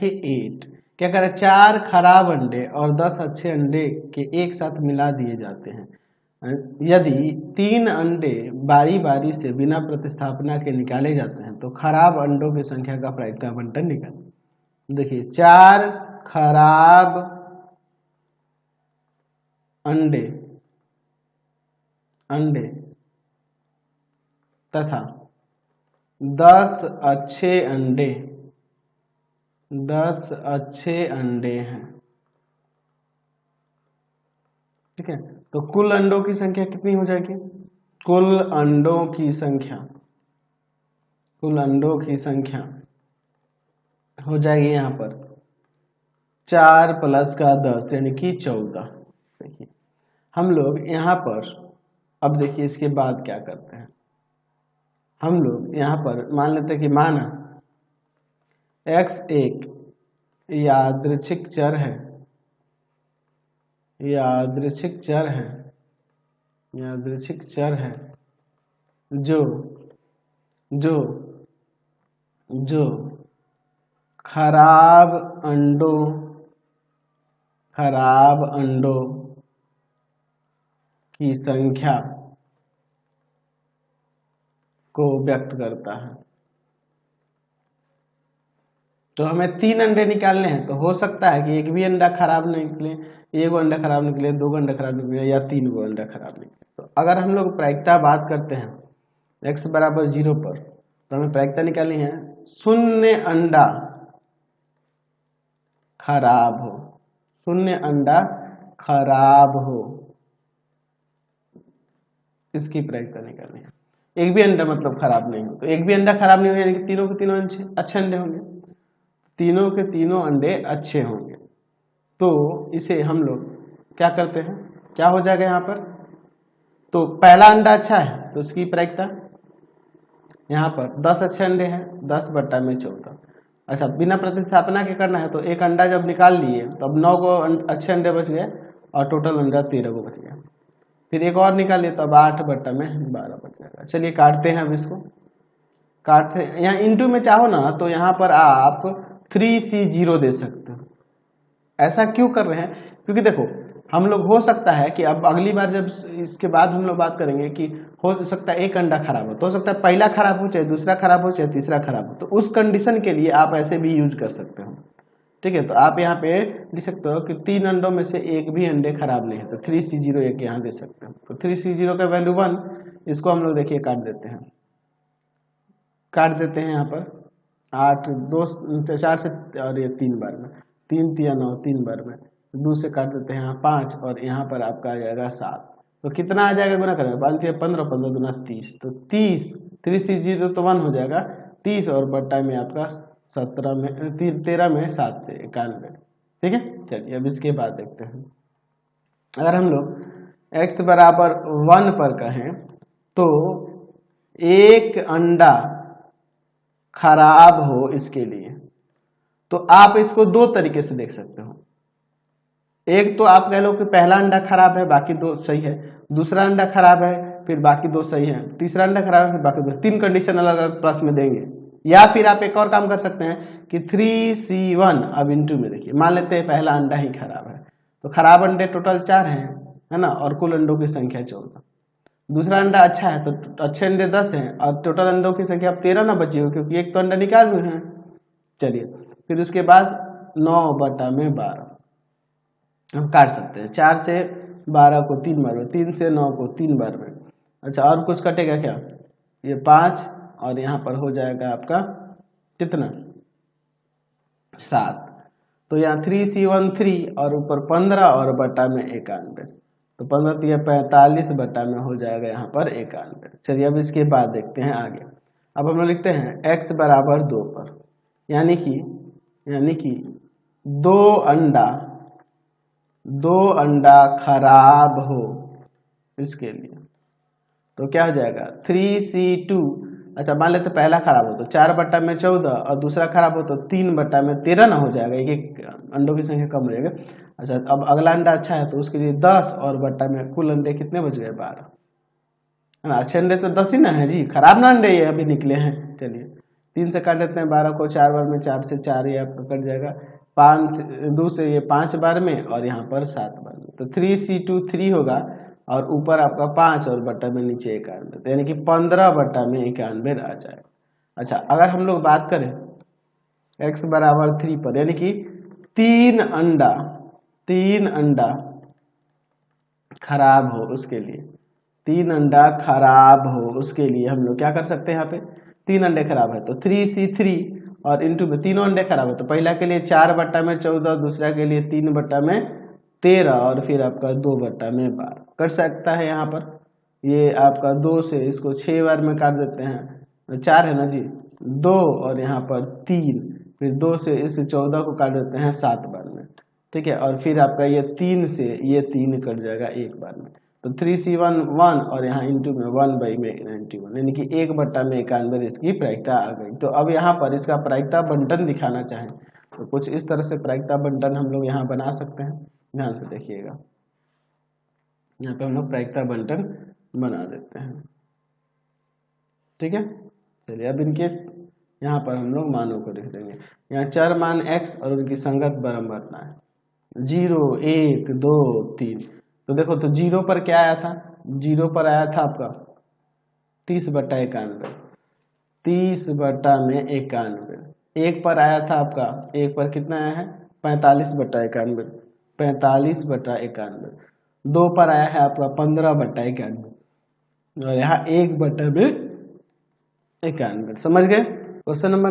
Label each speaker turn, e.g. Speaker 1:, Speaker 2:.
Speaker 1: देखिए 8 क्या करें, 4 खराब अंडे और 10 अच्छे अंडे के एक साथ मिला दिए जाते हैं। यदि 3 अंडे बारी बारी से बिना प्रतिस्थापना के निकाले जाते हैं तो खराब अंडों की संख्या का प्रायिकता आवंटन निकालें। देखिए 4 खराब अंडे तथा 10 अच्छे अंडे हैं। ठीक है, तो कुल अंडों की संख्या कितनी हो जाएगी? कुल अंडों की संख्या हो जाएगी यहाँ पर 4 + 10 यानी कि 14। देखिए हम लोग यहाँ पर अब देखिए इसके बाद क्या करते हैं, हम लोग यहाँ पर मान लेते हैं कि माना x एक यादृच्छिक चर है जो खराब अंडों की संख्या को व्यक्त करता है। तो हमें 3 अंडे निकालने हैं, तो हो सकता है कि एक भी अंडा खराब निकले, एक अंडा खराब निकले, 2 अंडा खराब निकले या 3 अंडा खराब निकले। तो अगर हम लोग प्रायिकता बात करते हैं x बराबर 0 पर, तो हमें प्रायिकता निकालनी है 0 अंडा खराब हो, इसकी प्रायिकता निकालनी है। एक भी अंडा मतलब खराब नहीं हो, तो एक भी अंडा खराब नहीं हो यानी कि तीनों के तीनों अच्छे अंडे होंगे, तीनों के तीनों अंडे अच्छे होंगे। तो इसे हम लोग क्या करते हैं, क्या हो जाएगा यहाँ पर, तो पहला अंडा अच्छा है तो उसकी प्रायिकता यहाँ पर 10 अच्छे अंडे हैं, 10/14। अच्छा, बिना प्रतिस्थापना के करना है तो एक अंडा जब निकाल लिए तो अब 9 को अच्छे अंडे बच गए और टोटल अंडा 13 को बच गया। फिर एक और निकालिए तो अब 8/12 बच जाएगा। चलिए काटते हैं, अब इसको काटते हैं। यहाँ इंटू में चाहो ना तो यहाँ पर आप 3C0 दे सकते हो। ऐसा क्यों कर रहे हैं, क्योंकि देखो हम लोग हो सकता है कि अब अगली बार जब इसके बाद हम लोग बात करेंगे कि हो सकता है एक अंडा खराब हो, तो हो सकता है पहला खराब हो, चाहे दूसरा खराब हो, चाहे तीसरा खराब हो, तो उस कंडीशन के लिए आप ऐसे भी यूज कर सकते हो। ठीक है, तो आप यहाँ पे लिख सकते हो कि 3 अंडों में से एक भी अंडे खराब नहीं है, तो 3C0 एक यहाँ दे सकते हो। तो 3C0 का वैल्यू 1, इसको हम लोग देखिए काट देते हैं यहाँ पर 8 2 4 से और ये 3 बार में 3 3 9 3 बार में 2 से काट देते हैं यहाँ 5 और यहाँ पर आपका आ जाएगा 7। तो कितना आ जाएगा गुना करेंगे, 15 15 दूना 30, तो 30 3C0 तो 1 हो जाएगा 30 और बट्टा में आपका 13 में 7 से 91। ठीक है, चलिए अब इसके बाद देखते हैं। अगर हम लोग x बराबर 1 पर कहें तो एक अंडा खराब हो, इसके लिए तो आप इसको 2 तरीके से देख सकते हो। एक तो आप कह लो कि पहला अंडा खराब है बाकी 2 सही है, दूसरा अंडा खराब है फिर बाकी 2 सही है, तीसरा अंडा खराब है फिर बाकी 2। 3 कंडीशन अलग अलग प्लस में देंगे। या फिर आप एक और काम कर सकते हैं कि 3C1 अब इंटू में देखिए, मान लेते हैं पहला अंडा ही खराब है, तो खराब अंडे टोटल 4 हैं, है ना, और कुल अंडों की संख्या 14। दूसरा अंडा अच्छा है तो अच्छे अंडे 10 हैं और टोटल अंडों की संख्या अब 13 ना बची हो, क्योंकि एक तो अंडा निकाल हुए हैं। चलिए फिर उसके बाद 9/12 हम काट सकते हैं, 4 से 12 को 3 बार में, 3 से 9 को 3 बार में। अच्छा, और कुछ कटेगा क्या, ये 5 और यहाँ पर हो जाएगा आपका कितना 7। तो यहाँ 3C1 3 और ऊपर 15 और बटा में 91, तो 15 3 45 बटा में हो जाएगा यहाँ पर 91। चलिए अब इसके बाद देखते हैं आगे। अब हम लोग लिखते हैं x बराबर 2 पर, यानी कि 2 अंडा खराब हो, इसके लिए तो क्या हो जाएगा 3C2। अच्छा, मान लेते पहला खराब हो तो 4/14 और दूसरा खराब हो तो 3/13 ना हो जाएगा, एक अंडों की संख्या कम हो जाएगा। अच्छा, अब अगला अंडा अच्छा है तो उसके लिए 10 और बट्टा में कुल अंडे कितने बच गए 12, है ना। अच्छे अंडे तो 10 ही ना है जी, खराब ना अंडे ये अभी निकले हैं। चलिए 3 से काट देते हैं 12 को 4 बार में, 4 से 4 ये आपका कट जाएगा, 5 से 2 से ये 5 बार में और यहाँ पर 7 बार में, तो 3C2 3 होगा और ऊपर आपका 5 और बट्टा में नीचे 91, तो यानी कि 15 बट्टा में 91 आ जाएगा। अच्छा, अगर हम लोग बात करें x बराबर 3 पर, यानी कि 3 अंडा खराब हो उसके लिए, 3 अंडा खराब हो उसके लिए हम लोग क्या कर सकते हैं, यहाँ पे 3 अंडे खराब है तो 3C3 और इंटू में तीनों अंडे खराब है, तो पहला के लिए 4 बट्टा में 14, दूसरा के लिए 3 बट्टा में 13 और फिर आपका 2 बट्टा में 12 कर सकता है। यहाँ पर ये आपका 2 से इसको 6 बार में काट देते हैं, 4 है ना जी, 2 और यहाँ पर 3, फिर 2 से इस 14 को काट देते हैं 7 बार में, ठीक है, और फिर आपका ये 3 से ये 3 कट जाएगा एक बार में, तो 3C1 1 और यहाँ इंटू में 1/91, यानी कि 1 बट्टा में 91 इसकी प्रायिकता आ गई। तो अब यहाँ पर इसका प्रायिकता बंटन दिखाना चाहें तो कुछ इस तरह से प्रायिकता बंटन हम लोग यहाँ बना सकते हैं, ध्यान से देखिएगा, यहाँ पे हम लोग प्रायिकता बंटन बना देते हैं, ठीक है। चलिए अब इनके यहाँ पर हम लोग मानों को लिख देंगे, यहाँ चर मान x और उनकी संगत बराबरता है 0 1 2 3, तो देखो तो 0 पर क्या आया था, 0 पर आया था आपका 30/91, 30/91, 1 पर आया था आपका, 1 पर कितना आया है 45/91, 45/91, 2 पर आया है आपका 15/91 और यहाँ 1/91। समझ गए क्वेश्चन नंबर